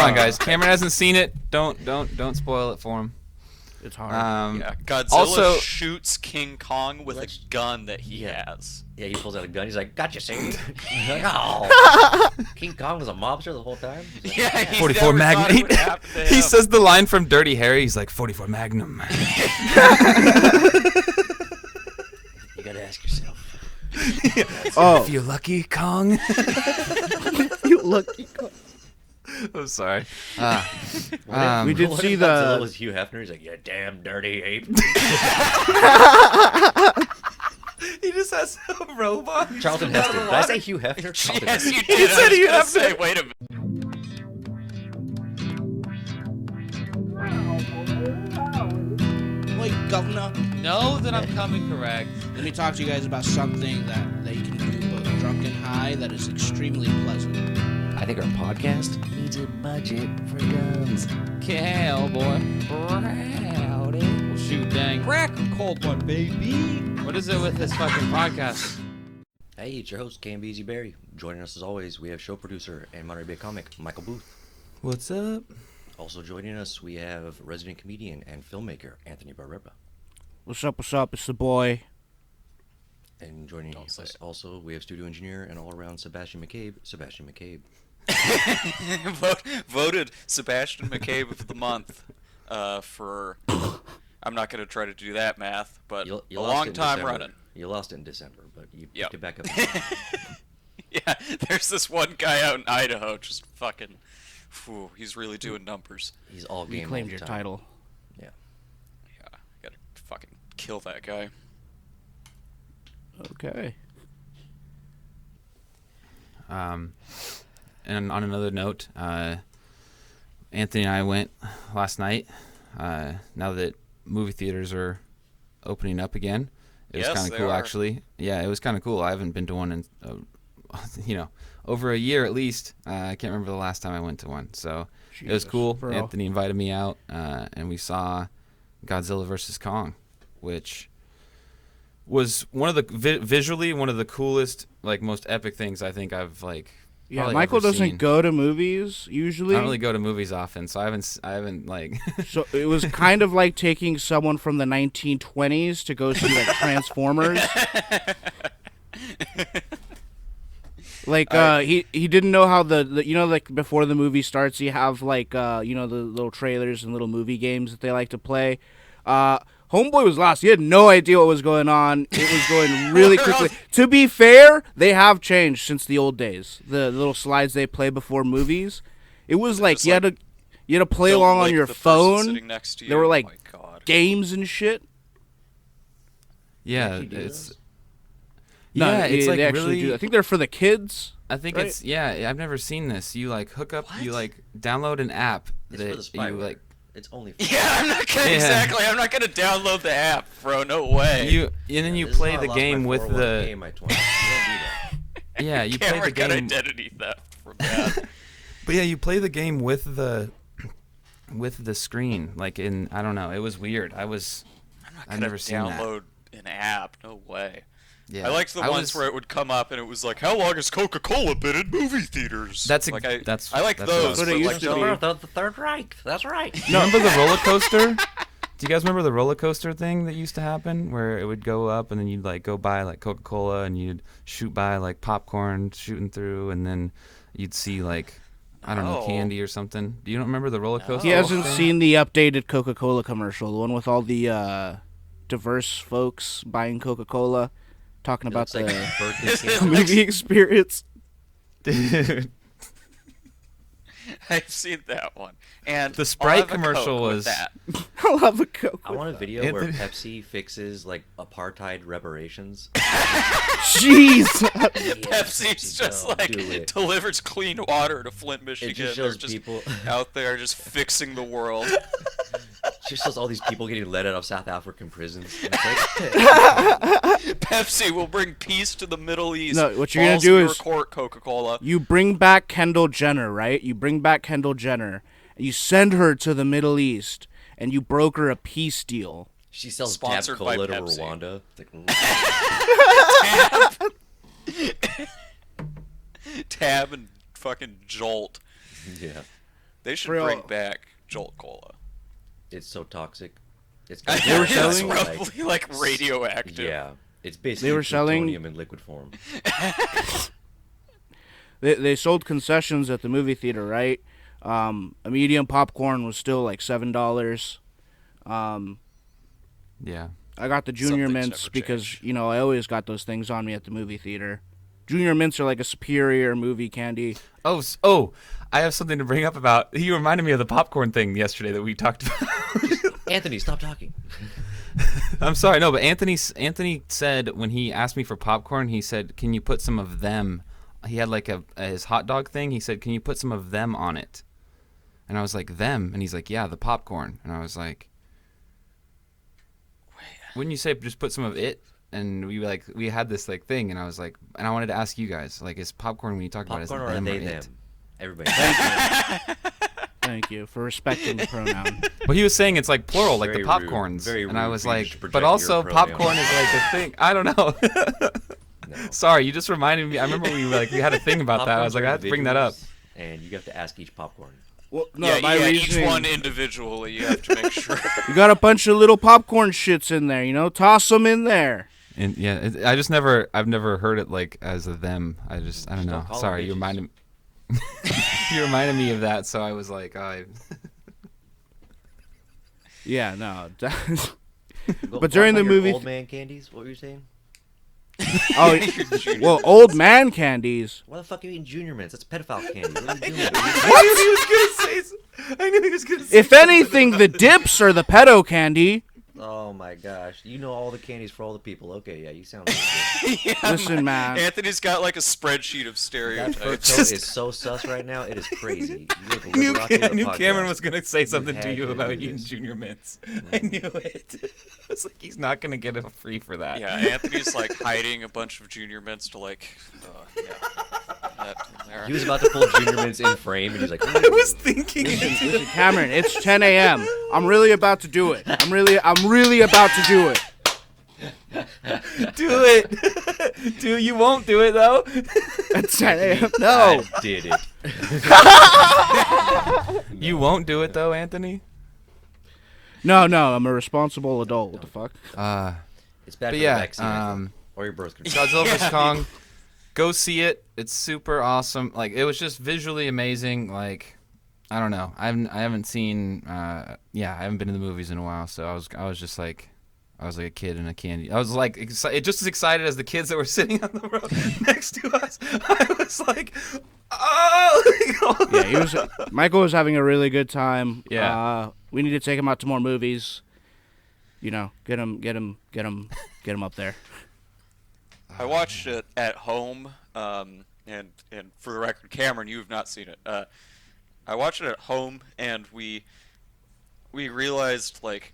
on, guys. Cameron hasn't seen it. Don't spoil it for him. It's hard. Godzilla also shoots King Kong with a gun that he has. Yeah, he pulls out a gun. He's like, "Gotcha, see?" Like, oh. King Kong was a mobster the whole time. Like, Yeah, he's 44 never thought it Magnum. would happen to He him. says the line from Dirty Harry. He's like 44 Magnum. You gotta ask yourself. If you're lucky, Kong. You lucky. I'm sorry. We did What see if the. Godzilla was Hugh Hefner. He's like, "You damn dirty ape." He just has a robot. Charlton Heston. Did I say Hugh Hefner? Charlton Yes, Heston. you did. said I was you gonna have say, to- wait a minute. Wait, Governor. Know that I'm coming correct. Let me talk to you guys about something that you can do both drunk and high that is extremely pleasant. I think our podcast needs a budget for guns. Cowboy. Rowdy. Well, shoot, dang. Crack a cold one, baby. What is it with this fucking podcast? Hey, it's your host, Cam Beezy Berry. Joining us as always, we have show producer and Monterey Bay comic, Michael Booth. What's up? Also joining us, we have resident comedian and filmmaker, Anthony Barrera. What's up? What's up? It's the boy. And joining us also, we have studio engineer and all-around Sebastian McCabe, Voted Sebastian McCabe of the month for. I'm not going to try to do that math, but You a lost long it in time December. running. You lost it in December, but you Yep. picked it back up. Yeah, there's this one guy out in Idaho just fucking. Whew, he's really doing numbers. He's all game You all claimed the your time. title. Yeah. Yeah, gotta fucking kill that guy. Okay. And on another note, Anthony and I went last night. Now that movie theaters are opening up again, it was Yes, kind of they cool, are. actually. Yeah, it was kind of cool. I haven't been to one in, over a year at least. I can't remember the last time I went to one. So it was Jesus, cool. bro. Anthony invited me out, and we saw Godzilla vs. Kong, which was one of the visually one of the coolest, like most epic things I think I've Yeah, probably Michael ever doesn't seen. go to movies usually. I don't really go to movies often, so I haven't like. So it was kind of like taking someone from the 1920s to go see like Transformers. Like he didn't know how the like before the movie starts you have like the little trailers and little movie games that they like to play. Homeboy was lost. He had no idea what was going on. It was going really quickly. To be fair, they have changed since the old days. The little slides they play before movies. It was like Just you had to play Don't along on lick your the person phone. sitting next to you. There were like Oh my God. games and shit. Yeah, you do it's. those? Yeah, it's they like actually really. do. I think they're for the kids. I think right? it's I've never seen this. You like hook up. You like download an app It's for the that spyware. you like. It's only for Yeah, I'm not gonna I'm not gonna download the app, bro. No way. You and then you This is play how I the lost my game with 401k the. in my 20s. You don't do that. Yeah, you play Cameron the got game. identity theft from that. But yeah, you play the game with the screen. Like I don't know. It was weird. I'm not I've gonna never seen that. download an app. No way. Yeah, I liked the ones where it would come up and it was like, "How long has Coca-Cola been in movie theaters?" That's like I like that's what those. what it but used like, to be. The Third Reich. That's right. Remember the roller coaster? Do you guys remember the roller coaster thing that used to happen where it would go up and then you'd like go by like Coca-Cola and you'd shoot by like popcorn shooting through and then you'd see like I don't know No. candy or something. Do you don't remember the roller coaster? He hasn't thing? seen the updated Coca-Cola commercial, the one with all the diverse folks buying Coca-Cola, talking It about looks like the birthday cake. movie experience. Dude. I've seen that one. And The Sprite I'll have a commercial Coke with was- that. I'll have a Coke. I want a video where Anthony- Pepsi fixes like apartheid reparations. Jeez. Pepsi's just don't like do it. delivers clean water to Flint, Michigan. It just They're shows just people. out there just fixing the world. Just shows all these people getting let out of South African prisons. And it's like, Pepsi will bring peace to the Middle East. No, what you're gonna Falls do in your is- court, Coca-Cola. You bring back Kendall Jenner, right? You bring back Kendall Jenner. And you send her to the Middle East, and you broker a peace deal. she sells Tab Sponsored by Cola to Pepsi. Rwanda. It's like, Tab and fucking Jolt. yeah. They should Real- bring back Jolt Cola. It's so toxic. It's They were It's selling- probably like radioactive. Yeah, it's basically They were selling- plutonium in liquid form. They sold concessions at the movie theater, right? A medium popcorn was still like $7. Yeah. I got the junior Some things mints never because change. I always got those things on me at the movie theater. Junior mints are like a superior movie candy. Oh, I have something to bring up about. He reminded me of the popcorn thing yesterday that we talked about. Anthony, stop talking. I'm sorry, no, but Anthony said when he asked me for popcorn, he said, "Can you put some of them?" He had like his hot dog thing. He said, "Can you put some of them on it?" And I was like, "Them?" And he's like, "Yeah, the popcorn." And I was like, "Wouldn't you say just put some of it?" And we had this like thing, and I was like, and I wanted to ask you guys, like, is popcorn when you talk about it, is it Popcorn or them they or them? it? Everybody. Thank you for respecting the pronoun. Well, he was saying it's like plural, like the Very rude. popcorns, Very and I rude was for you like, to project but also your pronoun. popcorn is like a thing. I don't know. No. Sorry, you just reminded me. I remember we had a thing about that. I was like, I had to bring that up. And you have to ask each popcorn. Well, no, Yeah, my each reasoning, one individually. You have to make sure. you got a bunch of little popcorn shits in there, toss them in there. And yeah, I've never heard it like as a them. I don't don't know. call Sorry, them bitches. you reminded me of that, so I was like, Yeah, no. But during the movie old man candies, what were you saying? Oh, well, old man candies. Why the fuck are you eating Junior Mints? That's pedophile candy. What are you doing? I knew he was gonna say. If anything, the dips are the pedo candy. Oh my gosh, you know all the candies for all the people. Okay, yeah, you sound like Yeah, Listen, man. Anthony's got like a spreadsheet of that stereotypes. photo is so sus right now. It is crazy. You look I knew, literati of the I knew Cameron podcast. was gonna say something to had you to about do eating this. Junior Mints. I knew it. I was like, he's not gonna get a free for that. Yeah, Anthony's like hiding a bunch of Junior Mints to like, that in there. He was about to pull Junior Mints in frame, and he's like, I was thinking it. Listen, Cameron, it's 10 a.m. I'm really about to do it. I'm really about to do it. Do it. You won't do it though. At 10 a.m. No. I did it. You won't do it though, Anthony. No, I'm a responsible adult. What the fuck? It's bad But for yeah, the vaccine, I think. Or your birth control. Godzilla vs Kong. Go see it. It's super awesome. Like, it was just visually amazing. Like, I don't know. I haven't seen. I haven't been to the movies in a while, so I was just like. I was like a kid in a candy. I was like just as excited as the kids that were sitting on the road next to us. I was like, oh! Yeah, Michael was having a really good time. Yeah. We need to take him out to more movies. Get him up there. I watched it at home, and for the record, Cameron, you have not seen it. I watched it at home, and we realized like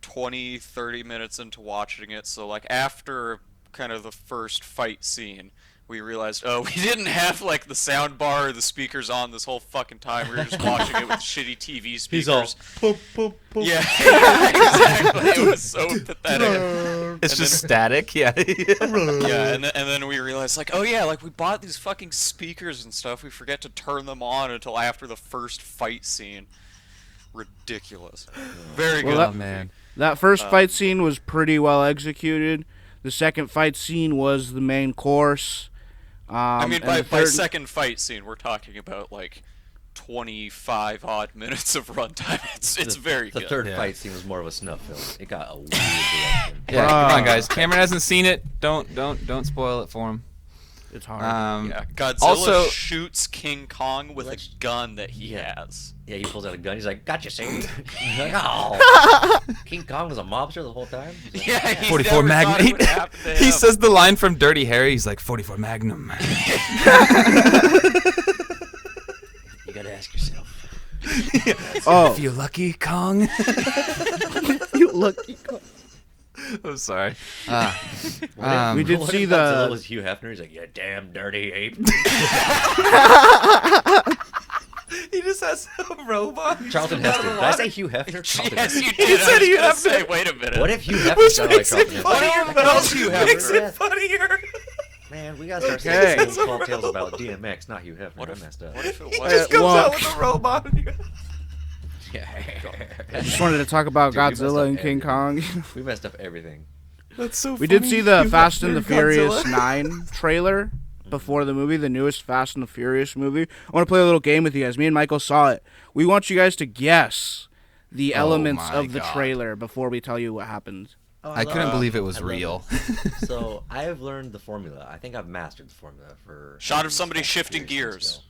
20-30 minutes into watching it, so like after kind of the first fight scene, we realized, oh, we didn't have like the sound bar or the speakers on this whole fucking time. We were just watching it with shitty TV speakers. He's all, poop, poop, poop. Yeah, exactly. It was so pathetic. It's just static. Yeah. Yeah, and then we realized, like, oh yeah, like we bought these fucking speakers and stuff. We forget to turn them on until after the first fight scene. Ridiculous. Very good. Well, Oh man. That first fight scene was pretty well executed. The second fight scene was the main course. I mean, and by the third- second fight scene, we're talking about like 25 odd minutes of runtime. It's very The good. third Yeah. fight scene was more of a snuff film. It got a weird direction. Yeah. Come on, guys. Cameron hasn't seen it. Don't spoil it for him. It's hard. Yeah, Godzilla Also- shoots King Kong with a gun that he has. Yeah, he pulls out a gun. He's like, "Gotcha, Sam." He's like, "Oh, King Kong was a mobster the whole time." He's like, Yeah, he's 44 never thought it Magnum. would happen to He him. says the line from Dirty Harry. He's like 44 Magnum. You gotta ask yourself. Oh, If you're lucky, Kong. you lucky. I'm sorry. We did What see if Godzilla the. was Hugh Hefner. He's like, "You damn dirty ape." He just has a robot. Charlton Heston. Did I say Hugh Hefner? Charlton Yes, Heston. you did. said I was Hugh gonna Hefner. say, wait a minute. What if Hugh Hefner Which sounded like makes it Charlton Heston? funnier, What else though. you have? Makes it funnier. Man, we gotta start Okay. saying tall tales about DMX, not Hugh Hefner. What I if- messed up. What if it He was? just comes well- out with a robot. I just wanted to talk about Dude, we messed Godzilla up and King Kong. We messed up everything. That's so funny. We did see the You Fast and the fucking Furious Godzilla. 9 trailer before the movie, the newest Fast and the Furious movie. I want to play a little game with you guys. Me and Michael saw it. We want you guys to guess the elements my of the God. trailer before we tell you what happens. Oh, I couldn't believe it was I love real. it. So I have learned the formula. I think I've mastered the formula for Shot of somebody Fast and shifting Furious gears. still.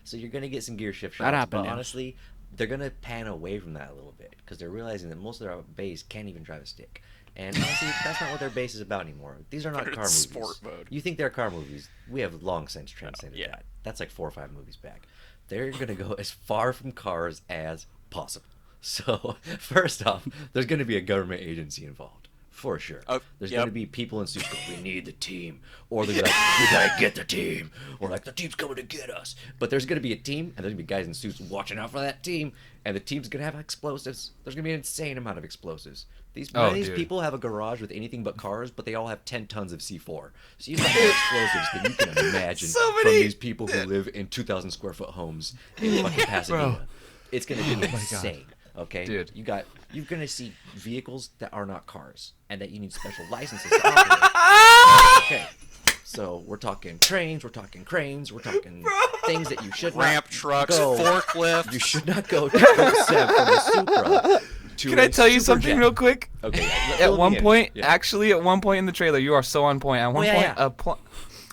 So you're gonna get some gear shift That shots, happened, but yeah. honestly, they're gonna pan away from that a little bit because they're realizing that most of their base can't even drive a stick. And honestly, that's not what their base is about anymore. These are not They're in car movies. sport mode. You think they're car movies? We have long since transcended Yeah. that. That's like 4 or 5 movies back. They're gonna go as far from cars as possible. So first off, there's gonna be a government agency involved. For sure. There's yep. going to be people in suits going, we need the team. Or they'll be like, we got to get the team. Or like, the team's coming to get us. But there's going to be a team, and there's going to be guys in suits watching out for that team. And the team's going to have explosives. There's going to be an insane amount of explosives. None of these dude. people have a garage with anything but cars, but they all have 10 tons of C4. So you've got more explosives than you can imagine So from many- these people who live in 2,000 square foot homes in fucking Pasadena. It's going to be insane. Okay, Dude. you're gonna see vehicles that are not cars, and that you need special licenses to operate. Okay, so we're talking trains, we're talking cranes, we're talking things that you should Ramp not trucks, go. forklift. You should not go 207 from a Supra to Can a I tell you something Superjet. real quick? Okay. Yeah, At fill me one in. point, Yeah. actually, at one point in the trailer, you are so on point. At one yeah, point,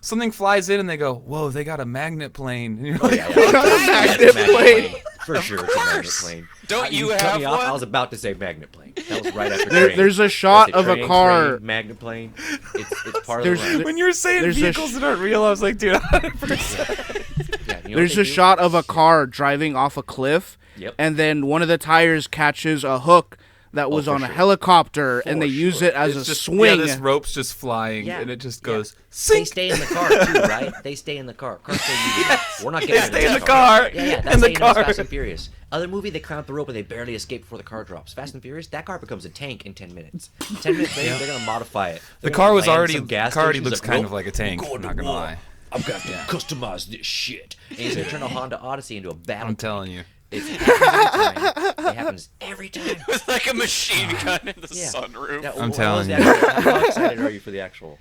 something flies in and they go, "Whoa, they got a magnet plane." And you're Oh, like, yeah, Got a yeah. magnet It's a magnet plane. plane. For sure, it's a magnet plane. Don't you cut have me off. one? I was about to say magnet plane. That was right after train. There's a shot I of said a train, car. train, magnet plane. It's part of There's- the ride. when you're saying There's a vehicles that aren't real, I was like, dude, 100%. Yeah, you know There's what they a do? shot of a car driving off a cliff, Yep. and then one of the tires catches a hook that was for on a sure. helicopter, and For they use sure. it as It's a just, swing. Yeah, this rope's just flying, Yeah, and it just yeah. goes, They sink. stay in the car too, right? They stay in the car. Cars stay in the car. We're not They getting stay in the car. car. Yeah, that's in how the you know it's car. Fast and Furious. Other movie, they climb up the rope and they barely escape before the car drops. Fast and Furious, that car becomes a tank in 10 minutes. 10 minutes later, they're gonna modify it. The They're car gonna was land already, some gas car already stations looks that, kind "Nope, of like a tank. we're going Not to gonna war. lie. I've got to customize this shit. And he's gonna turn a Honda Odyssey into a battle. I'm telling you. It happens every time. With like a machine gun in the Yeah. sunroof. Yeah, I'm what telling was you. that? How excited are you for the actual?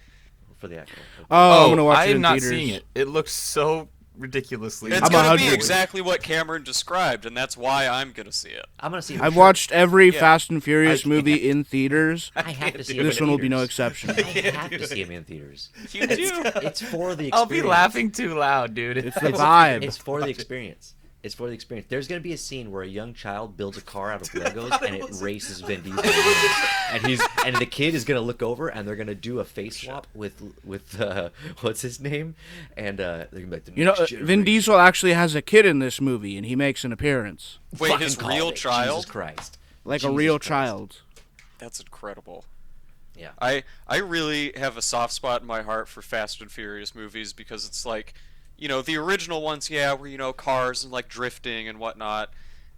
Oh, I'm gonna watch I it am in not theaters. seeing it. It looks so ridiculously. It's I'm gonna be 100. exactly what Cameron described, and that's why I'm gonna see it. I'm gonna see it. for I've sure. watched every Yeah. Fast and Furious I movie in theaters. I have to see it. This in one will be no theaters. exception. I have to see him in theaters. You do. It's for the experience. I'll be laughing too loud, dude. It's the vibe. It's for the experience. It's for the experience. There's gonna be a scene where a young child builds a car out of Legos and it races Vin Diesel, and the kid is gonna look over and they're gonna do a face swap with what's his name, and they're gonna be like, the You know, next Vin generation. Diesel actually has a kid in this movie, and he makes an appearance, Wait, Fucking his call real it. child? Jesus Christ. like a Jesus real Christ. child. That's incredible. Yeah. I really have a soft spot in my heart for Fast and Furious movies because it's like, you know, the original ones, yeah, were, you know, cars and like drifting and whatnot.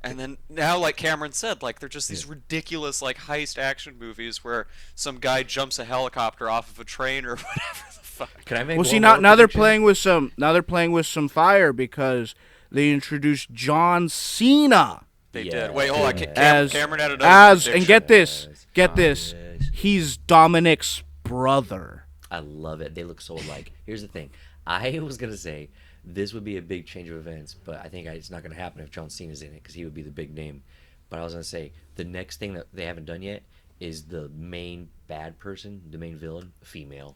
And then now, like Cameron said, like they're just these ridiculous like heist action movies where some guy jumps a helicopter off of a train or whatever the fuck. Can I make Well, see, one now more now they're prediction? playing with some. Now they're playing with some fire because they introduced John Cena They Yeah. did. Wait, hold on. as Cameron had another as and prediction. get this, get this. Yes. He's Dominic's brother. I love it. They look so alike. Here's the thing. I was gonna say this would be a big change of events, but I think it's not gonna happen if John Cena's in it because he would be the big name. But I was gonna say the next thing that they haven't done yet is the main bad person, the main villain, female,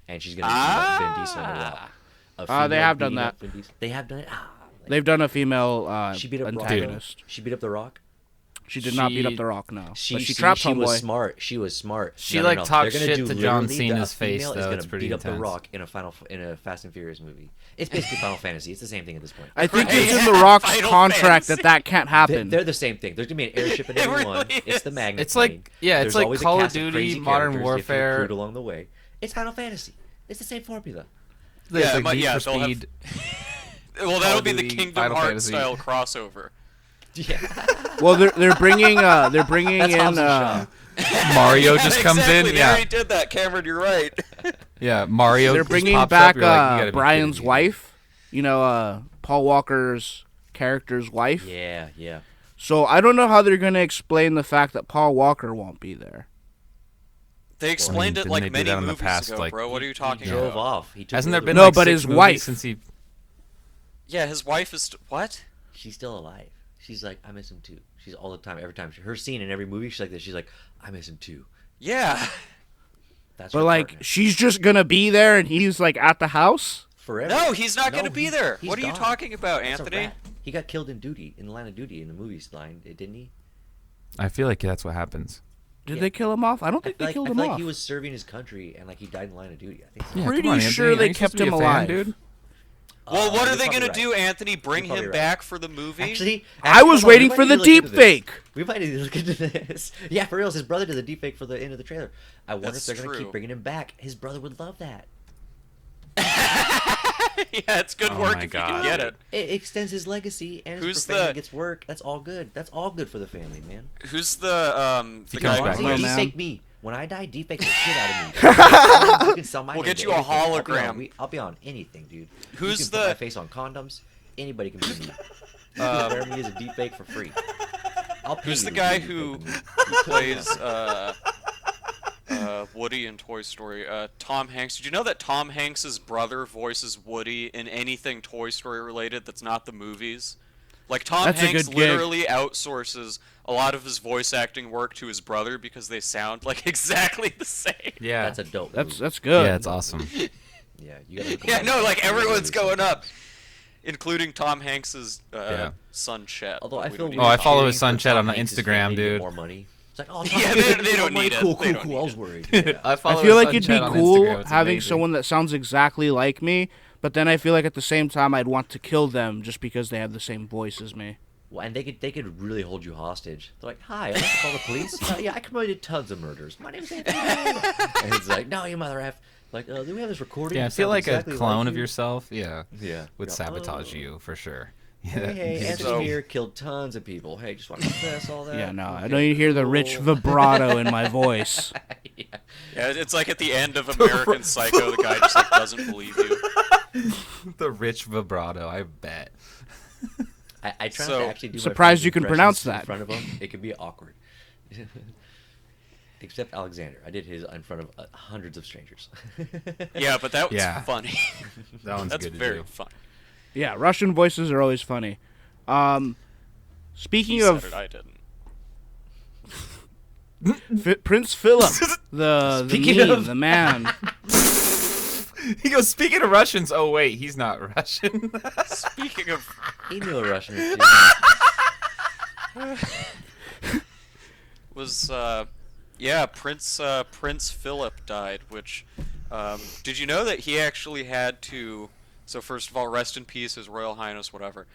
and she's gonna beat up Vin Diesel on the Rock. A Ah, they female have done beating that. up Vin Diesel. They have done it. They've done a female She beat up antagonist. Rock. She beat up the Rock. She did not beat up She- the Rock, no. She, But she see, trapped she was Homeboy. smart. She was smart. She, No, no, like, no. talked They're gonna shit do to John literally Cena's the face, female though. is gonna It's pretty beat up the intense. Rock in a Fast and Furious movie. It's basically Final Fantasy. It's the same thing at this point. I think Right. it's in the Rock's Final contract Fantasy. that can't happen. They're the same thing. There's gonna be an airship in It every really one. It's the is. magnet. It's like- plane. yeah, it's There's like always a Call of cast Duty, crazy Modern characters if Warfare. you're recruit along the way. It's Final Fantasy. It's the same formula. It's like but Need yeah, for they'll have- Speed. Well, Call that'll of be the Duty, Kingdom Final Hearts Fantasy. style crossover. Yeah. Well, they're bringing That's in Hobbs and Shaw. Mario just comes exactly, in. They Yeah. already did that, Cameron. You're right. Yeah, Mario. They're just bringing pops back up, you're like, you gotta be Brian's kidding me. wife. Paul Walker's character's wife. Yeah, yeah. So I don't know how they're going to explain the fact that Paul Walker won't be there. They explained it didn't like they do many that in the movies past, ago, like- bro. What are you He talking drove about? off. He took Hasn't the there been No, like but 6 his movies wife. since he? Yeah, his wife is what? She's still alive. She's like, I miss him too. She's all the time, every time. Her scene in every movie, she's like this. She's like, I miss him too. Yeah. That's But her like, partner. she's just going to be there and he's like at the house? Forever. No, he's not going to No, be he's- there. he's What are you gone. talking about, That's a Anthony? rat. He got killed in duty, in the line of duty in the movies line, didn't he? I feel like that's what happens. Did Yeah. they kill him off? I don't I think feel they like, killed I him feel like off. he was serving his country and like he died in the line of duty. I think so. Yeah, Pretty come on, sure Anthony. they Aren't you kept supposed to be him a fan, alive. dude. Well, what are you're they probably going to right. do, Anthony? Bring You're him probably back for the movie? Actually, I was hold on, waiting we for might the need to look deep into this. fake. We might need to look into this. Yeah, for real, his brother did the deep fake for the end of the trailer. I wonder That's if they're going to true. keep bringing him back. His brother would love that. Yeah, it's good Oh work my if you God. can get it. It extends his legacy and his Who's family the- gets work. That's all good. That's all good for the family, man. Who's the He guy comes back, who man. plays? man. Defake me. When I die, defake the shit out of me. You can sell my We'll name get to you a anything. I'll be on- hologram. I'll be on anything, dude. Who's you can the- put my face on condoms? Anybody can be me. You can wear me as a deepfake for free. I'll pay Who's you the to guy be who deepfake me. plays Woody in Toy Story? Tom Hanks. Did you know that Tom Hanks's brother voices Woody in anything Toy Story related that's not the movies? Like Tom That's a Hanks good gig. literally outsources a lot of his voice acting work to his brother because they sound like exactly the same. Yeah, That's a dope. That's move. good. yeah, it's awesome. Yeah, you gotta look Yeah, at no, that. like Really, everyone's really going something. up, including Tom Hanks's Yeah. son Chet. Although but I we feel don't weird Oh, I follow his cheering son for Chet Tom on Hanks's Instagram, family to get dude. More money. It's like, oh, Yeah, Tom they Hanks, don't more money. need it. Cool, They cool, don't cool. need I was it. worried. Yeah. I follow I feel his like son it'd be Chet on cool Instagram. It's having amazing. someone that sounds exactly like me, but then I feel like at the same time I'd want to kill them just because they have the same voice as me. Well, and they could really hold you hostage. They're like, "Hi, I'd like to call the police. Yeah, I committed tons of murders. My name's Anthony." And it's like, "No, you mother f." Like, do we have this recording? Yeah, I It feel sounds like exactly a clone of you. yourself. Yeah, Yeah. would Yeah. sabotage Oh. you for sure. Hey, Yeah, Anthony So- here killed tons of people. Hey, just want to confess all that. Yeah, no, I Okay, don't even hear the rich cool. vibrato in my voice. Yeah. Yeah, it's like at the end of American Psycho, the guy just like doesn't believe you. the rich vibrato. I bet. I try So- not to actually do my Surprised friends' you can impressions pronounce in that. front of them. It can be awkward. Except Alexander. I did his in front of hundreds of strangers. Yeah, but that was Yeah. funny. That one's That's good to very do. funny. Yeah, Russian voices are always funny. Speaking He of said it, I didn't. Prince Philip, the Speaking meme, of- the man. He goes, speaking of Russians. Oh wait, he's not Russian. Speaking of, He knew a Russian. or two. was yeah, Prince Philip died. Which, did you know that he actually had to? So first of all, rest in peace, His Royal Highness, whatever.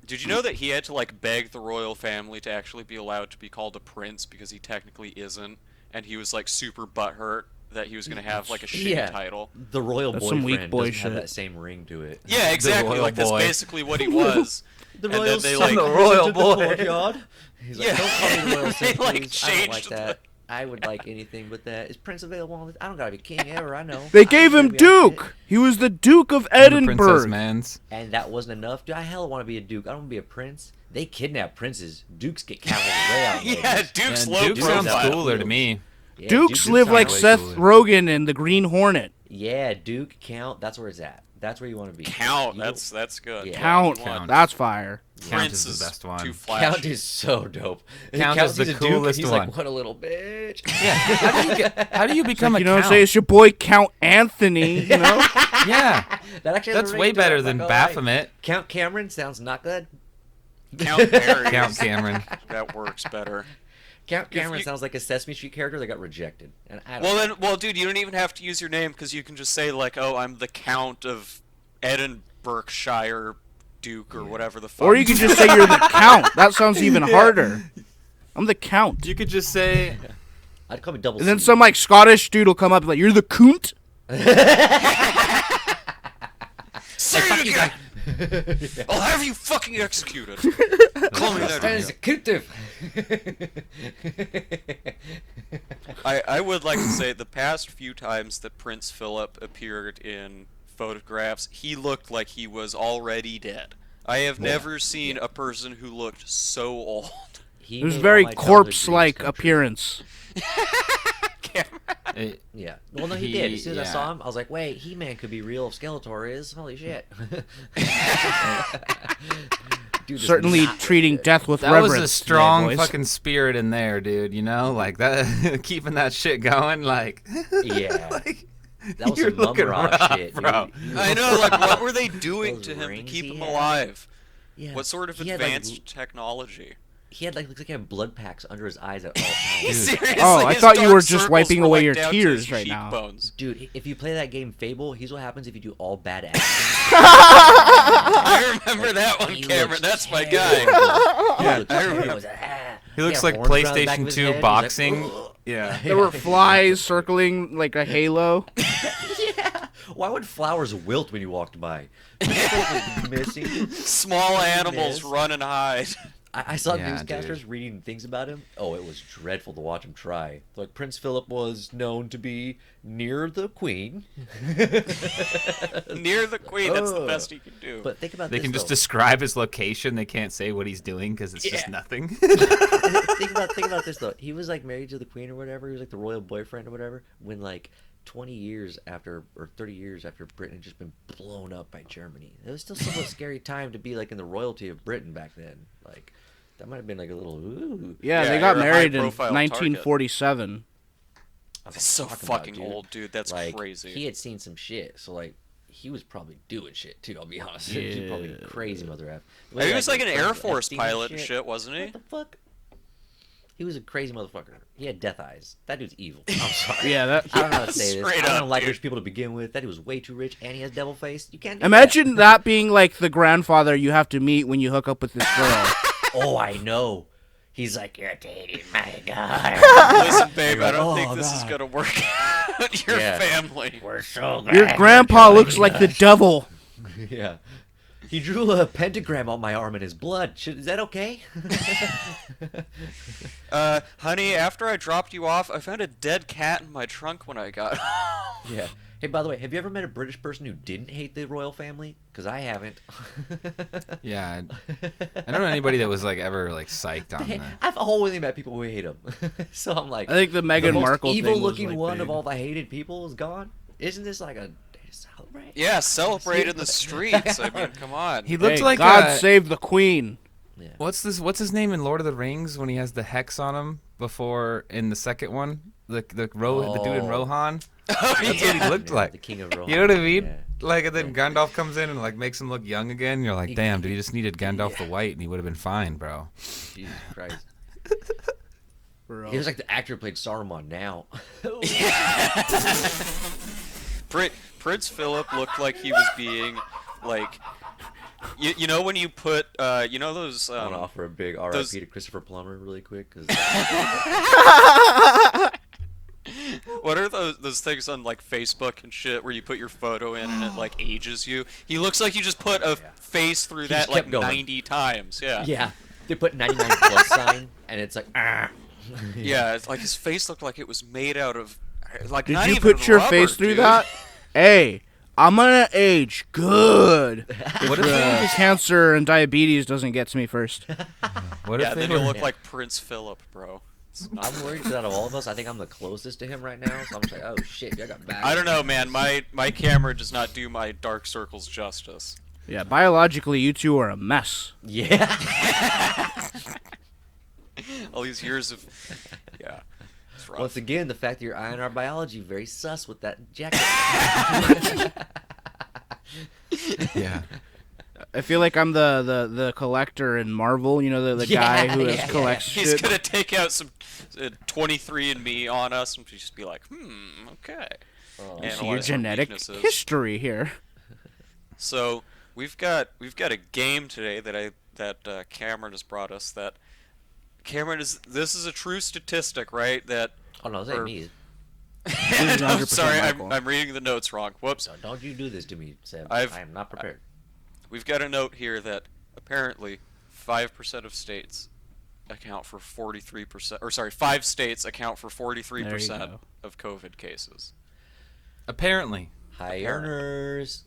Did you know that he had to like beg the royal family to actually be allowed to be called a prince because he technically isn't, and he was like super butthurt that he was gonna have like a shitty Yeah. title. The royal That's some boyfriend weak boy doesn't have shit. that same ring to it. Yeah, exactly. royal Like that's boy. basically what he was. The And then royal they, son like- The royal to the boy. courtyard. He's like, Yeah. don't call me the royal son, They, like, please. I don't like changed that. I would like anything but that. Is Prince available on this? I don't gotta be king ever, I know. They I'm gave gonna him be on it. Duke. He was the Duke of I'm the Princess Edinburgh. Mans. And that wasn't enough. Dude, I hell want to be a duke. I don't want to be a prince. They kidnap princes. Dukes get cavalry way out. Yeah, Duke's Yeah, low Duke sounds profile. cooler to me. Yeah, Dukes Duke live sounds like way Seth cooler. Rogen in the Green Hornet. Yeah, Duke, Count. That's where it's at. That's where you want to be. Count. You That's good. Yeah. Count. You want That's fire. Count Prince is the best one. Too don't- flashy. Count is so dope. Count is the sees a Duke, coolest he's one. like, what a little bitch. Yeah. How do you become You a know what I'm count? saying? It's your boy Count Anthony. You know? Yeah. That actually has That's a ring way to better it, than not gonna lie. Baphomet. Count Cameron sounds not good. Count Barry. Count Cameron. That works better. Count Cameron you- sounds like a Sesame Street character that got rejected. And I don't Well then, well, dude, you don't even have to use your name because you can just say like, "Oh, I'm the Count of Edinburghshire Duke" or whatever the fuck. Or you could just say you're the Count. That sounds even harder. I'm the Count. You could just say, I'd call me double And then C. some like Scottish dude will come up and like, you're the Coont? Say it again. I'll have you fucking executed. Call me that. That is executive. I would like to say the past few times that Prince Philip appeared in photographs, he looked like he was already dead. I have never seen a person who looked so old. It was very corpse-like appearance. Yeah. Well, no, he did. As soon as I saw him, I was like, wait, He-Man could be real if Skeletor is. Holy shit. Dude, certainly treating death with that reverence. That was a strong today, fucking spirit in there, dude. You know, like that, keeping that shit going. Like, yeah. like, that was you're some Mum looking Ra rough, shit, bro. dude. I know, like, what were they doing Those to him to rings keep he him had. alive? Yeah. What sort of He had, advanced technology? He had looks like he had blood packs under his eyes at all times. Seriously, Oh, I his thought you dark were just circles wiping were, away like, your down to tears his right now. cheekbones. Dude, if you play that game Fable, here's what happens if you do all bad actions. I remember that one, He Cameron. looks That's my terrible. guy. He looks I terrible. remember. He looks had like horns around the back of PlayStation his 2 head. He's like, boxing. "Ugh." Yeah. There were flies circling like a halo. Yeah. Why would flowers wilt when you walked by? Missing. Small animals Miss. run and hide. I saw Yeah, newscasters dude. reading things about him. Oh, it was dreadful to watch him try. Like, Prince Philip was known to be near the Queen. Near the queen, that's the best he could do. But think about They this, can just though. describe his location. They can't say what he's doing because it's just Yeah. nothing. think about this though. He was like married to the Queen or whatever. He was like the royal boyfriend or whatever. When like 20 years after or 30 years after Britain had just been blown up by Germany, it was still somewhat scary time to be like in the royalty of Britain back then. Like that might have been like a little ooh. Yeah, Yeah, they got you're a married in high-profile 1947. He's so Talking about, fucking dude. old, dude. That's Like, crazy. He had seen some shit, so like he was probably doing shit too. I'll be honest. He was probably crazy mother f. He was like an Air Epstein Force pilot and shit. shit, wasn't he? What the fuck? He was a crazy motherfucker. He had death eyes. That dude's evil. I'm sorry. Yeah, that. I don't know how to say this. Straight I up, don't like dude. rich people to begin with. That dude was way too rich, and he has devil face. You can't do Imagine that being like the grandfather you have to meet when you hook up with this girl. that. Oh, I know. He's like, you're dating my daughter. Listen, babe, I don't Oh, think this is God. gonna work out. Your Yeah. family. We're so Your glad grandpa you're looks joining like the us. devil. Yeah. He drew a pentagram on my arm in his blood. Is that okay? Honey, after I dropped you off, I found a dead cat in my trunk when I got home. Yeah. Hey, by the way, have you ever met a British person who didn't hate the royal family? Because I haven't. Yeah, I don't know anybody that was like ever like psyched on that. I've always met people who hate him. So I'm like, I think the Meghan the most Markle thing was, evil-looking like, one big. of all the hated people is gone. Isn't this like a day to celebrate? Yeah, celebrate in the streets. I mean, come on. He looked Hey, like God save the Queen. Yeah. What's his name in Lord of the Rings when he has the hex on him before in the second one? The dude in Rohan. That's what he looked Yeah, like. the king of Rohan. You know what I mean? Yeah. Like, and then Gandalf comes in and like makes him look young again. You're like, damn, dude, he just needed Gandalf the White and he would have been fine, bro. Jesus Christ. Bro. He was like the actor who played Saruman now. Prince Philip looked like he was being, like, you know when you put, you know those, I want to offer a big RIP those- to Christopher Plummer really quick. Cause what are those things on, like, Facebook and shit where you put your photo in and it, like, ages you? He looks like you just put a face through He that, just kept like, going. 90 times, yeah. yeah, they put 99 plus sign, and it's like, ah. Yeah, it's like his face looked like it was made out of, like, Did not you even put your rubber, face through dude. that? Hey, I'm gonna age good. What if they Cancer and diabetes doesn't get to me first. what Yeah, if they then you'll were, look like Prince Philip, bro. It's not- I'm worried because out of all of us, I think I'm the closest to him right now. So I'm just like, oh shit, I got back. I don't know, man. My camera does not do my dark circles justice. Yeah, biologically, you two are a mess. Yeah. All these years of, yeah, it's rough. Once again, the fact that you're eyeing our biology very sus with that jacket. yeah. I feel like I'm the collector in Marvel. You know, the guy who collects He's shit. gonna take out some 23andMe on us and just be like, okay. Oh. Analyze See your our genetic weaknesses. history here. So we've got a game today that Cameron has brought us. That Cameron this is a true statistic, right? That Oh no, this ain't me. is I'm 100% sorry, Michael. I'm reading the notes wrong. Whoops. So don't you do this to me, Seb. I am not prepared. We've got a note here that apparently 5% of states account for 43%, or sorry, 5 states account for 43% go. of COVID cases. Apparently. High earners.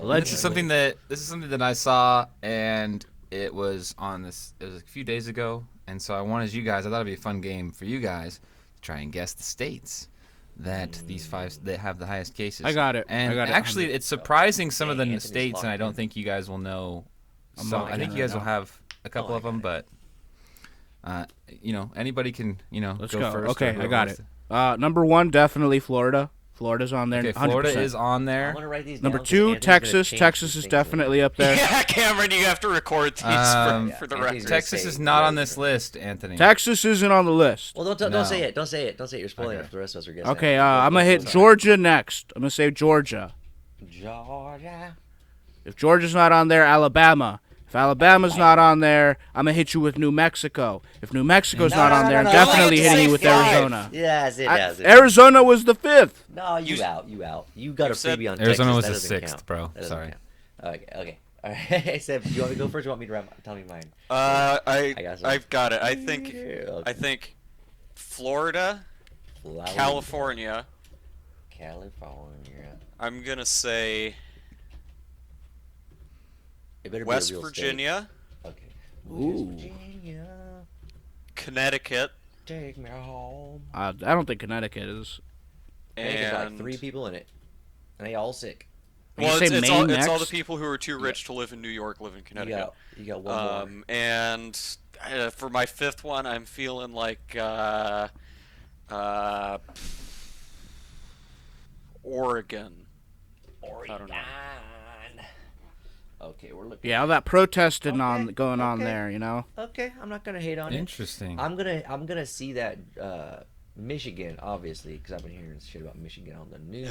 This is something that I saw, and it was a few days ago, and so I wanted you guys. I thought it'd be a fun game for you guys to try and guess the states that these 5 that have the highest cases. I got it. And I got it. actually, it's surprising some of the Anthony's states, and I locked don't in. think you guys will know. I'm So locking I think in you guys right will now. have a couple of them, but anybody can Let's go go. first. Okay, or I got whoever it. wants Number 1, definitely Florida. Florida's on there. to. Okay, 100%. Florida is on I'm there. gonna write these Number down 'cause 2, Anthony's gonna Texas. change Texas these is things definitely up there. Yeah, Cameron, you have to record these for the Anthony's record. gonna Texas say is not on Florida. this list, Anthony. Texas isn't on the list. Well, don't No. say it. Don't say it. Don't say it. You're spoiling Okay. it for the rest of us. Are guessing. Okay, I'm gonna hit Georgia next. I'm gonna say Georgia. Georgia. If Georgia's not on there, Alabama. If Alabama's not on there, I'm gonna hit you with New Mexico. If New Mexico's not on there, I'm definitely hitting you with Arizona. Yes, it does. Arizona was the 5th. No, you out. You got a said freebie on Arizona Texas. was that the doesn't 6th, count. bro. That doesn't Sorry. count. Okay. All right. Seb, do you want me to go first? Or you want me to tell me mine? got some. I've got it. I Okay. think Florida, Florida, California. California. I'm gonna say It better West be a real Virginia, State. Okay. Ooh. West Virginia, Connecticut, take me home. I don't think Connecticut is. There's like and 3 people in it, and they all sick. You well, say it's Maine all the next? people who are too rich to live in New York live in Connecticut. You got one more. And for my 5th one, I'm feeling like Oregon. I don't know. Okay, we're looking. Yeah, all that protesting Okay, going on okay. there, you know. Okay, I'm not gonna hate on it. Interesting. I'm gonna see that Michigan, obviously, because I've been hearing shit about Michigan on the news.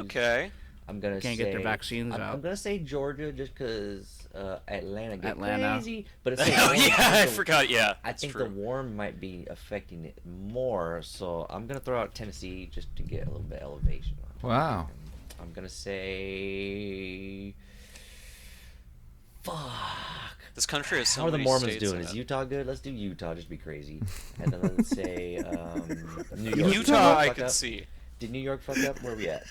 Okay. I'm gonna Can't say get their vaccines I'm out. gonna say Georgia just because Atlanta gets Atlanta. crazy, but it's Oh, yeah, I forgot. Yeah, I it's think true. the warm might be affecting it more, so I'm gonna throw out Tennessee just to get a little bit of elevation. Wow. I'm gonna say, fuck. This country has so How are the many Mormons states doing? in Is it. Utah good? Let's do Utah, just be crazy. And then let's say New York. Utah, I Fuck could up. see. Did New York fuck up? Where we at?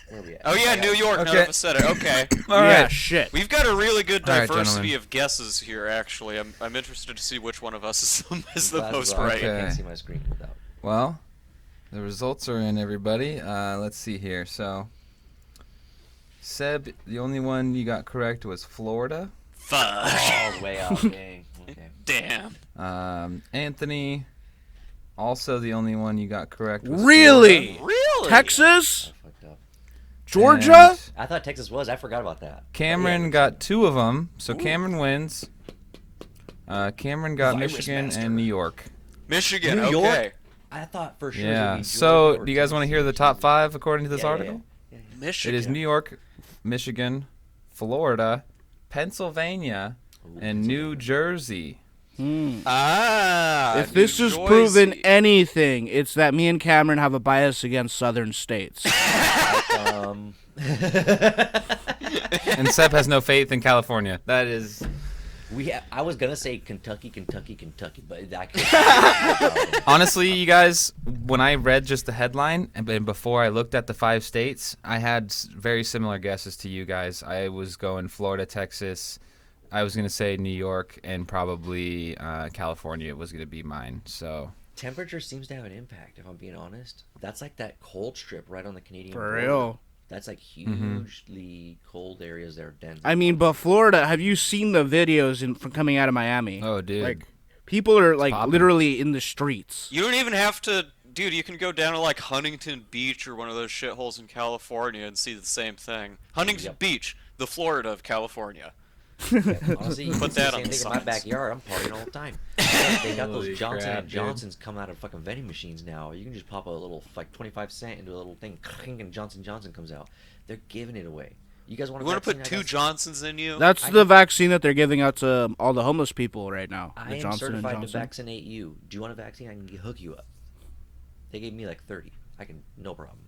Oh yeah, New York. None Okay. of us said it. Okay. All yeah, right. shit. We've got a really good All right, diversity gentlemen. of guesses here. Actually, I'm interested to see which one of us is the Glasses most off. right. I Okay. can't see my screen without. Well, the results are in, everybody. Let's see here. So, Seb, the only one you got correct was Florida. Fuck. All the way out. Dang. Okay. Damn. Anthony, also the only one you got correct was Really? Really? Texas? I fucked up. Georgia? And I thought Texas was. I forgot about that. Cameron Yeah. got 2 of them, so Cameron wins. Cameron got Virus Michigan master. and New York. Michigan. New York? Okay. I thought for sure. it would Yeah. be So, Georgia or do you guys want to hear the Tennessee. top 5 according to this Yeah, yeah, article? yeah. Michigan. It is New York, Michigan, Florida, Pennsylvania, and New Jersey. Ah. If this New is Jersey. proven anything, it's that me and Cameron have a bias against southern states. Um, And Seb has no faith in California. That is. I was gonna say Kentucky, but that Honestly, you guys, when I read just the headline and before I looked at the 5 states, I had very similar guesses to you guys. I was going Florida, Texas. I was going to say New York, and probably California was going to be mine. So temperature seems to have an impact. If I'm being honest, that's like that cold strip right on the Canadian For border. real. That's like hugely cold areas that are dense. I mean, but Florida, have you seen the videos from coming out of Miami? Oh, dude. Like, people are, like, popping. literally in the streets. You don't even have to, dude. You can go down to like Huntington Beach or one of those shitholes in California and see the same thing. Huntington Yep. Beach, the Florida of California. Honestly, you Put can see that the on same the thing in my signs. backyard. I'm partying all the time. They got Holy those Johnson crap, and dude. Johnsons come out of fucking vending machines now. You can just pop a little like 25 cent into a little thing, and Johnson comes out. They're giving it away. You guys want You want to vaccine? put I 2 got- Johnsons in you? That's the vaccine that they're giving out to all the homeless people right now. I The am Johnson and certified to Johnson. vaccinate you. Do you want a vaccine? I can hook you up. They gave me like 30. I can, no problem.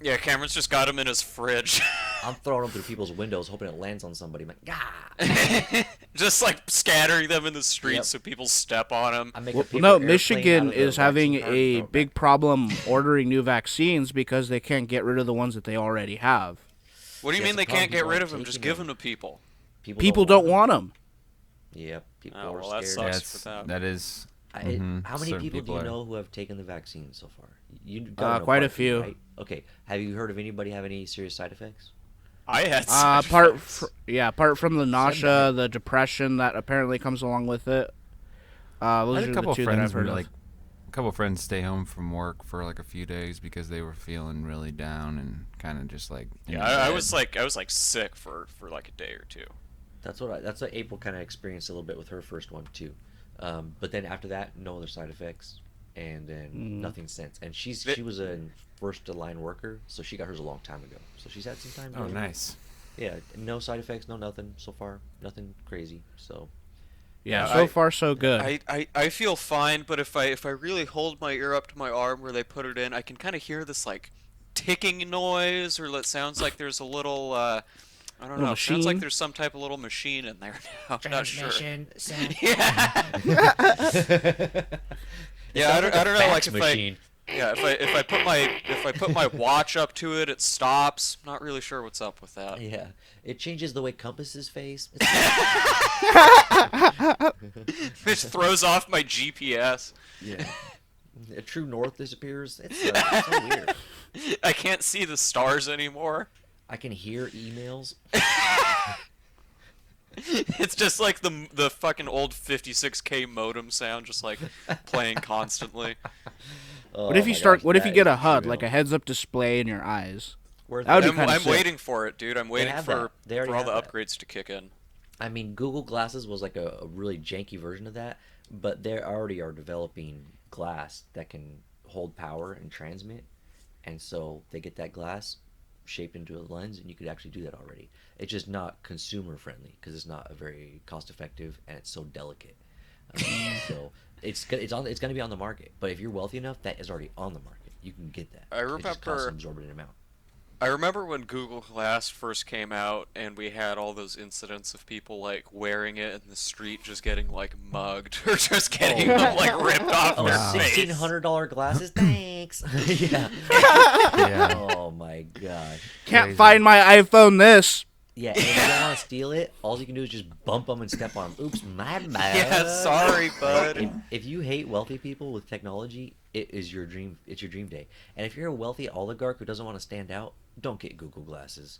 Yeah, Cameron's just got him in his fridge. I'm throwing them through people's windows, hoping it lands on somebody. I'm like, ah. Just like scattering them in the streets Yep. so people step on them. I make a Well, paper no, airplane Michigan out of the is having vaccine card and a throw it big back. problem ordering new vaccines because they can't get rid of the ones that they already have. What do you See, mean that's they the can't problem. get rid People of them? aren't Just taking give them. them to people. People don't want them. Yep, people Oh, are well, that scared. sucks. for that. that is. How many certain people do you are- know who have taken the vaccine so far? You gotta know Quite a few. right? Okay, have you heard of anybody have any serious side effects? I had side Apart effects. from the nausea, that. the depression that apparently comes along with it. Those I had are a couple the two that friends I've heard were, of. like a couple friends stay home from work for like a few days because they were feeling really down and kind of just like in Yeah, I bed. was like sick for like a day or two. That's what April kind of experienced a little bit with her first one too. But then after that, no other side effects, and then nothing since. And she was a first line worker, so she got hers a long time ago. So she's had some time. Oh, to- nice. Yeah, no side effects, no nothing so far, nothing crazy. So yeah, I- so far so good. I feel fine, but if I really hold my ear up to my arm where they put it in, I can kind of hear this like ticking noise, or it sounds like there's a little I don't Little know. It sounds like machine? there's some type of little machine in there now. I'm not sure. sound. Yeah. Yeah, I don't know. Like if machine. if I put my watch up to it, it stops. Not really sure what's up with that. Yeah, it changes the way compasses face. It just throws off my GPS. Yeah, a true north disappears. It's so weird. I can't see the stars anymore. I can hear emails. It's just like the fucking old 56K modem sound, just like playing constantly. What if you What if you get a HUD, like a heads-up display in your eyes? That would be I'm, kinda I'm sick. waiting for it, dude. I'm waiting have for that. They already all the have that. upgrades to kick in. I mean, Google Glasses was like a really janky version of that, but they already are developing glass that can hold power and transmit, and so they get that glass shaped into a lens, and you could actually do that already. It's just not consumer friendly because it's not a very cost effective and it's so delicate. So it's going to be on the market. But if you're wealthy enough, that is already on the market. You can get that. I It just costs remember- an exorbitant amount. I remember when Google Glass first came out, and we had all those incidents of people like wearing it in the street, just getting like mugged or just getting them like ripped off Oh, their face. $1,600 glasses? Thanks. Yeah. Yeah. Oh my gosh. Can't Crazy. find my iPhone. This. Yeah, and if you don't want to steal it, all you can do is just bump them and step on them. Oops, my bad. Yeah, sorry, bud. If you hate wealthy people with technology, it is your dream. It's your dream day. And if you're a wealthy oligarch who doesn't want to stand out, don't get Google Glasses.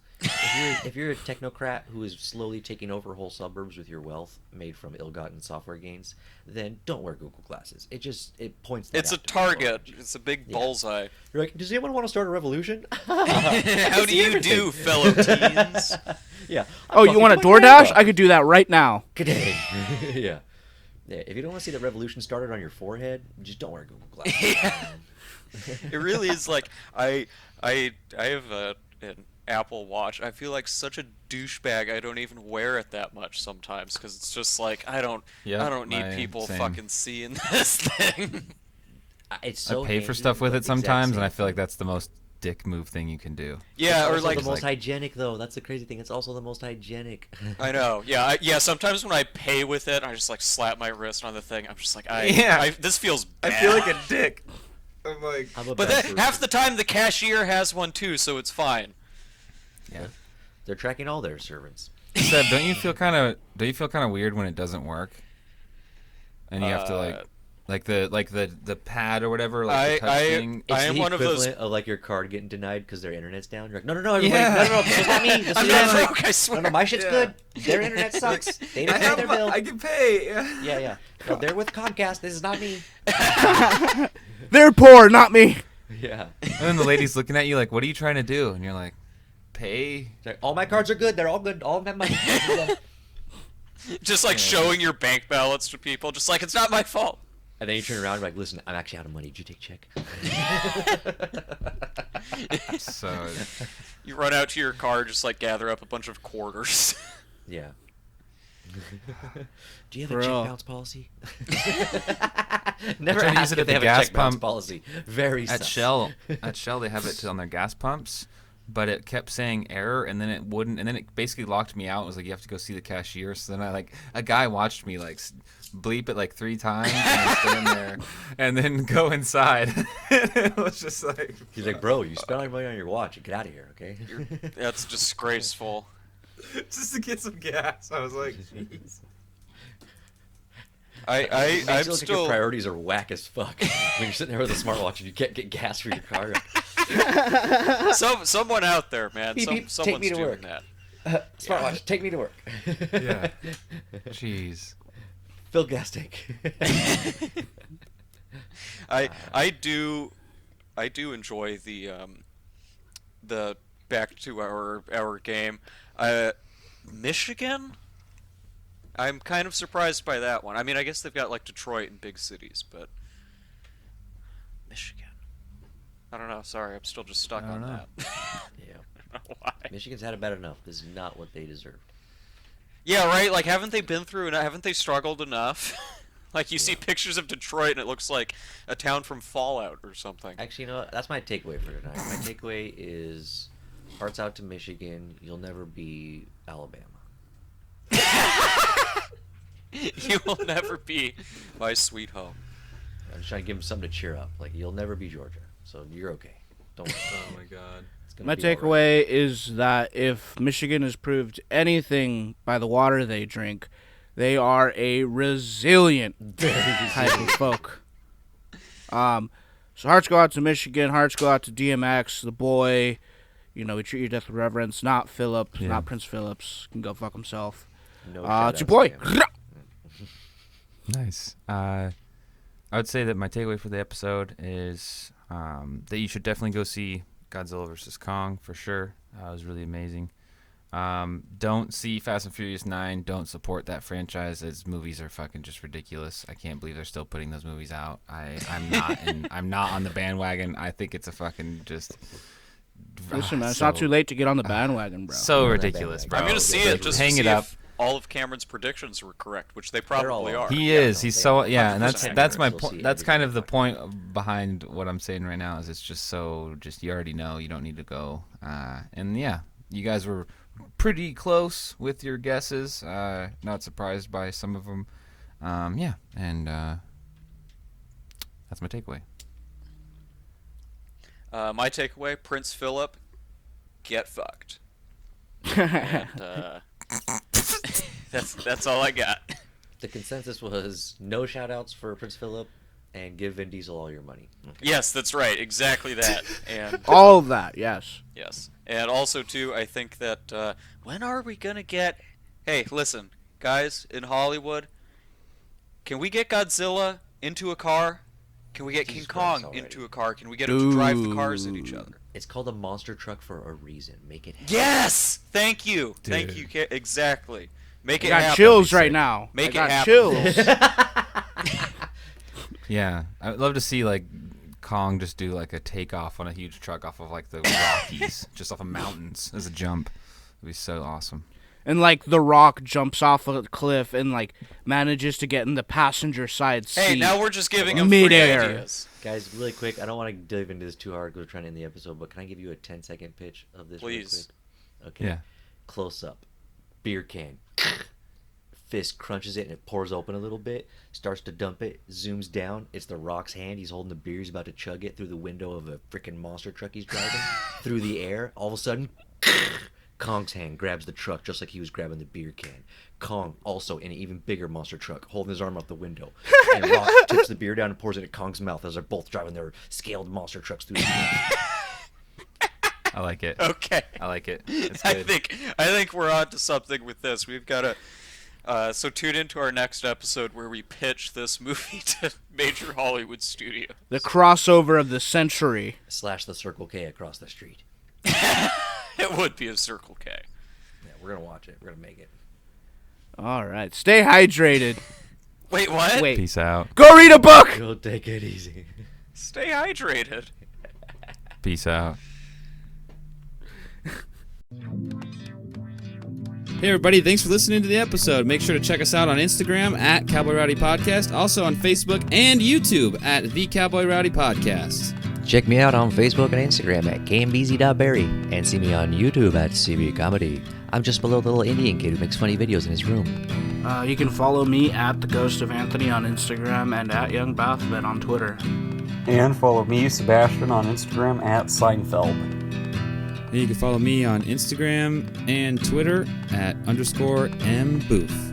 If you're a technocrat who is slowly taking over whole suburbs with your wealth made from ill-gotten software gains, then don't wear Google Glasses. It points. That It's a out to people. target. It's a big Yeah. bullseye. You're like, does anyone want to start a revolution? How do you do, fellow teens? Yeah. Oh, you want a DoorDash? I could do that right now. Ka-dang. Yeah. Yeah. If you don't want to see the revolution started on your forehead, just don't wear Google Glasses. Yeah. It really is like I have an Apple Watch. I feel like such a douchebag. I don't even wear it that much sometimes because it's just like I don't need people same. fucking seeing this thing. It's so I pay for handy, stuff with but it the exact sometimes, and same I feel like thing. that's the most dick move thing you can do. Yeah, It's or also like the most like- hygienic though. That's the crazy thing. It's also the most hygienic. I know. Yeah, yeah. Sometimes when I pay with it, I just like slap my wrist on the thing. I'm just like, Yeah. this feels bad. a dick. I'm like, I'm a But bad then, half person. the time the cashier has one too, so it's fine. yeah. They're tracking all their servants. Seb, don't you feel kind of weird when it doesn't work? And you have to like the pad or whatever, like the touch thing. It's I am the one of those. equivalent of like your card getting denied because their internet's down. You're like, no, everybody, Yeah. no, this is not me. This I'm is not not broke, I swear. No, my shit's Yeah. good. Their internet sucks. They didn't pay their bill. can pay. Yeah. No, they're with Comcast. This is not me. They're poor, not me. Yeah. And then the lady's looking at you like, "What are you trying to do?" And you're like, "Pay." It's like, all my cards are good. They're all good. All of them have money. Just like showing your bank balance to people, just like it's not my fault. And then you turn around and you're like, listen, I'm actually out of money. Did you take check? So You run out to your car, just like gather up a bunch of quarters. Yeah. Do you have a Bro. check bounce policy? Never Try to use ask it if at they the have gas a check bounce pump. policy. Very at sus. Shell, they have it on their gas pumps. but it kept saying error, and then it wouldn't, and then it basically locked me out. It was like, you have to go see the cashier. So then a guy watched me like bleep it like 3 times and stand there and then go inside. It was just like, He's like, bro, you spent all your money on your watch. Get out of here, okay? That's disgraceful. just to get some gas. I was like, jeez. I'm Your still. priorities are whack as fuck when you're sitting there with a smartwatch and you can't get gas for your car. Someone out there, man. Beep, beep, take Someone's me to doing work. that. Smartwatch, take me to work. Yeah. Jeez. Fill gas tank. I do enjoy the back to our game. Michigan? I'm kind of surprised by that one. I mean, I guess they've got like Detroit and big cities, but Michigan. I don't know. Sorry, I'm still just stuck on that. Yeah. I don't know why. Michigan's had it bad enough. This is not what they deserve. Yeah, right. Like, haven't they been through and haven't they struggled enough? Like, you see pictures of Detroit and it looks like a town from Fallout or something. Actually, you know what? That's my takeaway for tonight. My takeaway is hearts out to Michigan. You'll never be Alabama. You will never be my sweet home. I'm just trying to give them something to cheer up. Like, you'll never be Georgia. So you're okay. Don't worry. Oh my God. It's gonna My be all right. takeaway is that if Michigan has proved anything by the water they drink, they are a resilient type of folk. So hearts go out to Michigan. Hearts go out to DMX, the boy. You know, we treat your death with reverence. Not Philip, Yeah. not Prince Phillips. Can go fuck himself. No It's your shout-outs boy. to him. Nice. I would say that my takeaway for the episode is that you should definitely go see Godzilla vs. Kong for sure. It was really amazing. Don't see Fast and Furious 9. Don't support that franchise. Its movies are fucking just ridiculous. I can't believe they're still putting those movies out. I'm not on the bandwagon. I think it's a fucking just. Listen, man, it's not too late to get on the bandwagon, bro. So on that ridiculous, bro. I'm gonna see it just hang to it see up. if all of Cameron's predictions were correct, which they They're all probably off. are. He Yeah, is. no, He's they so are. yeah, and 100% that's my We'll see point. That's every kind of the fucking point behind what I'm saying right now. Is it's just so you already know. You don't need to go. And yeah, you guys were pretty close with your guesses. Not surprised by some of them. Yeah, and that's my takeaway. My takeaway: Prince Philip, get fucked. And, that's all I got. The consensus was no shout-outs for Prince Philip and give Vin Diesel all your money. Okay. Yes, that's right. Exactly that. And All of that, yes. yes, and also too, I think that when are we gonna get? Hey, listen, guys in Hollywood, can we get Godzilla into a car? Can we get Jesus King Christ Kong already. into a car? Can we get him to drive the cars at each other? It's called a monster truck for a reason. Make it happen. Yes! Thank you. Thank Dude. you. Exactly. Make I it got happen. chills right now. Make I it got happen. chills. Yeah, I'd love to see like Kong just do like a takeoff on a huge truck off of like the Rockies, just off of mountains as a jump. It'd be so awesome. And like The Rock jumps off a cliff and like manages to get in the passenger side seat. Hey, now we're just giving him free Midair. ideas. Guys, really quick, I don't want to dive into this too hard because we're trying to end the episode, but can I give you a 10-second pitch of this Please. real quick? Okay. Yeah. Close up. Beer can. Fist crunches it and it pours open a little bit. Starts to dump it. Zooms down. It's The Rock's hand. He's holding the beer. He's about to chug it through the window of a freaking monster truck he's driving. Through the air. All of a sudden, Kong's hand grabs the truck just like he was grabbing the beer can. Kong also in an even bigger monster truck, holding his arm out the window. And Rock tips the beer down and pours it in Kong's mouth as they're both driving their scaled monster trucks through the air. I like it. Okay. I like it. It's I good. think we're on to something with this. We've got to so tune into our next episode where we pitch this movie to major Hollywood studios. The crossover of the century. / the Circle K across the street. It would be a Circle K. Yeah, we're going to watch it. We're going to make it. All right. Stay hydrated. Wait, what? Wait. Peace out. Go read a book. Go take it easy. Stay hydrated. Peace out. Hey everybody, thanks for listening to the episode. Make sure to check us out on Instagram at Cowboy Rowdy Podcast, also on Facebook and YouTube at The Cowboy Rowdy Podcast. Check me out on Facebook and Instagram at kmbz.berry and see me on YouTube at CB Comedy. I'm just a little Indian kid who makes funny videos in his room. You can follow me at The Ghost of Anthony on Instagram and at Young Baphomet on Twitter. And follow me, Sebastian, on Instagram at Seinfeld. And you can follow me on Instagram and Twitter at _mbooth.